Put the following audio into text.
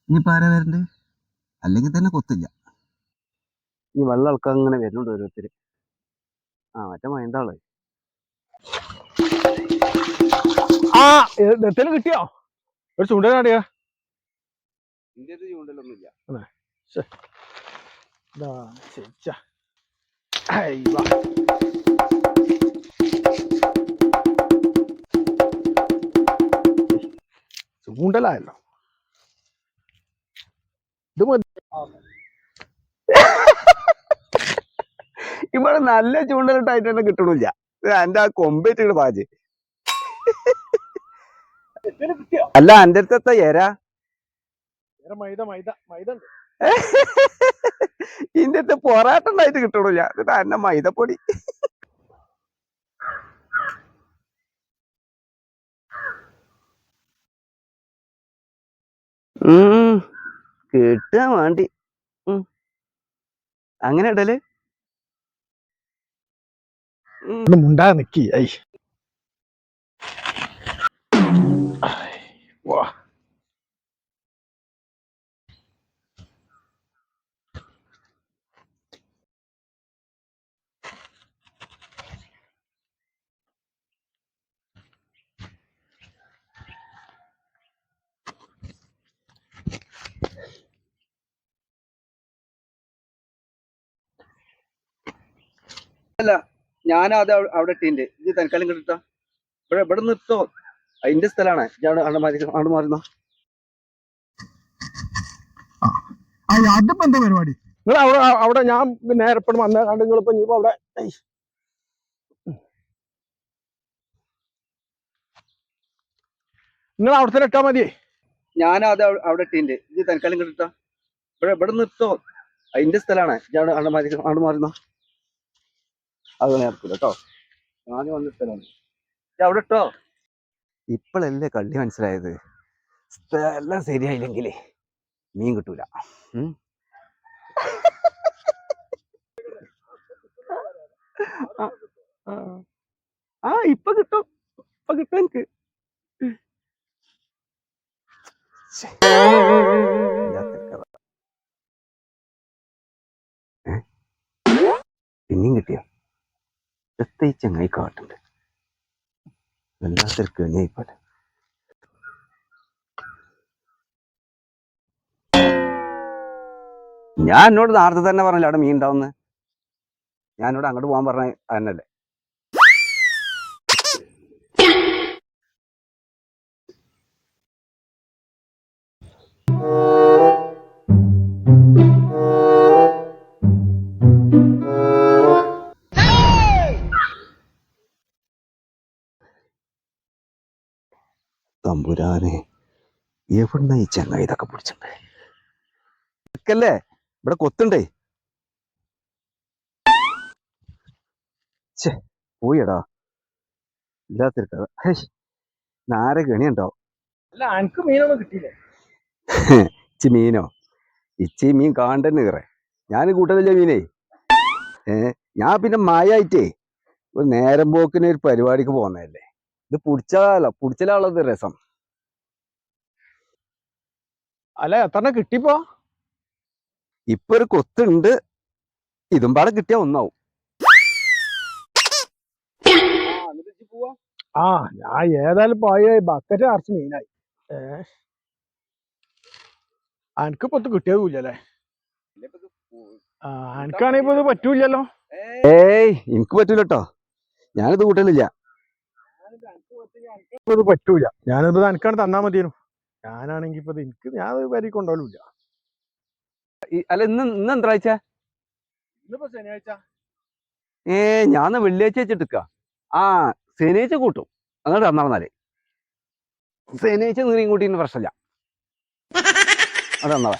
ഇനിയിപ്പോ ആരാ വരണ്ടേ? അല്ലെങ്കിൽ തന്നെ കൊത്തില്ല. ഈ വെള്ളം ഇളക്കം അങ്ങനെ വരുന്നുണ്ട് ഓരോരുത്തര്. മറ്റേ മൈന്താള്. നെത്തല് കിട്ടിയോ? ഒരു ചൂണ്ടനാടിയാ. ചൂണ്ടലൊന്നുമില്ല. ചൂണ്ടലായല്ലോ ഇത്. ഇവിടെ നല്ല ചൂണ്ടലിട്ടായിട്ട് തന്നെ കിട്ടണില്ല. എന്റെ ആ കൊമ്പേറ്റിട്ട് പാച്. അല്ല എന്റെ അടുത്ത എരാ മൈദ മൈദ മൈദ ഇന്റെ അടുത്ത് പൊറാട്ട ഉണ്ടായിട്ട് കിട്ടണില്ല. എന്നിട്ട് എന്നെ മൈദപ്പൊടി. കിട്ടാൻ വേണ്ടി അങ്ങനെ ഇടല് മുണ്ടാ നിക്കി. അല്ല ഞാൻ അത് അവിടെ ഇട്ടിണ്ട്. ഇത് തൽക്കാലം കിട്ടാ ഇവിടെ നിർത്തോ. അതിന്റെ സ്ഥലാണ്. അവിടെ മാറുന്നോ. അതിപ്പോ എന്താ പരിപാടി? നിങ്ങൾ അവിടെ ഞാൻ നേരെ എപ്പോഴും വന്ന കണ്ട് നിങ്ങളിപ്പോ ഇനിയിപ്പോ അവിടെ നിങ്ങൾ അവിടെ തന്നെ ഇട്ടാ മതി. ഞാൻ അത് അവിടെ ഇട്ടിണ്ട്. ഇത് തൽക്കാലം കിട്ടാ ഇവിടെ നിർത്തോ. അതിന്റെ സ്ഥലാണ്. അവിടെ മാറുന്നോ. അത് നേർക്കൂല കേട്ടോ. ആദ്യം വന്ന സ്ഥലമാണ്. അവിടെ ഇട്ടോ. ഇപ്പോഴല്ലേ കള്ളി മനസ്സിലായത്. സ്ഥലം ശരിയായില്ലെങ്കിലേ മീൻ കിട്ടൂല. ഇപ്പൊ കിട്ടും. എനിക്ക് പിന്നെയും കിട്ടിയോ? ഈ ചങ്ങായി കാട്ടുണ്ട്. വല്ലാത്തൊരു കെണിയായിപ്പോലെ. ഞാൻ എന്നോട് നേരത്തെ തന്നെ പറഞ്ഞില്ല അവിടെ മീൻ ഉണ്ടാവുന്ന. ഞാൻ എന്നോട് അങ്ങോട്ട് പോകാൻ പറഞ്ഞ അതന്നല്ലേ. തമ്പുരാനെ, എവിടുന്ന ഈ ചങ്ങായി ഇതൊക്കെ പിടിച്ചിട്ടല്ലേ? ഇവിടെ കൊത്തുണ്ടേ. പോയടാ. ഇല്ലാത്തൊരു കഥ. നാരെ കെണിയുണ്ടാവും. അല്ല എനിക്ക് മീനൊന്നും കിട്ടിയില്ലേ? ഇച്ചി മീനോ? ഇച്ചി മീൻ കാണണ്ടെന്ന് കയറേ. ഞാൻ കൂട്ടത്തില്ല മീനേ. ഞാൻ പിന്നെ മായായിട്ടേ ഒരു നേരം പോക്കിന് ഒരു പരിപാടിക്ക് പോകുന്നതല്ലേ. ഇത് പിടിച്ചാലുള്ളത് രസം. അല്ല എത്ര കിട്ടിപ്പോ? ഇപ്പൊ ഒരു കൊത്തുണ്ട്. ഇതും പാടെ കിട്ടിയാ ഒന്നാവും. ഞാൻ ഏതായാലും പോയ ബക്കറ്റ് നിറച്ച് മീനായി. എനിക്കിപ്പോ കിട്ടിയതുമില്ലല്ലേ? എനിക്കാണെങ്കിൽ ഇപ്പൊ ഇത് പറ്റൂലല്ലോ. എനിക്ക് പറ്റൂല കേട്ടോ. ഞാനിത് കൂട്ടലില്ല. ഇത് പറ്റൂല. ഞാനിത് എനിക്കാണ് തന്നാ മതിയേനു. ഞാനാണെങ്കി ഇപ്പൊ ഞാൻ വരി കൊണ്ടുപോലില്ല. അല്ല ഇന്ന് എന്താഴ്ച? ഇന്നിപ്പോ ശനിയാഴ്ച. ഞാൻ വെള്ളിയാഴ്ച വെച്ചിട്ട് ശനിയാഴ്ച കൂട്ടും. അങ്ങോട്ട് തന്നാളെ. ശനിയാഴ്ച നീയും കൂട്ടിന് പ്രശ്നമില്ല. അത് തന്നോളെ.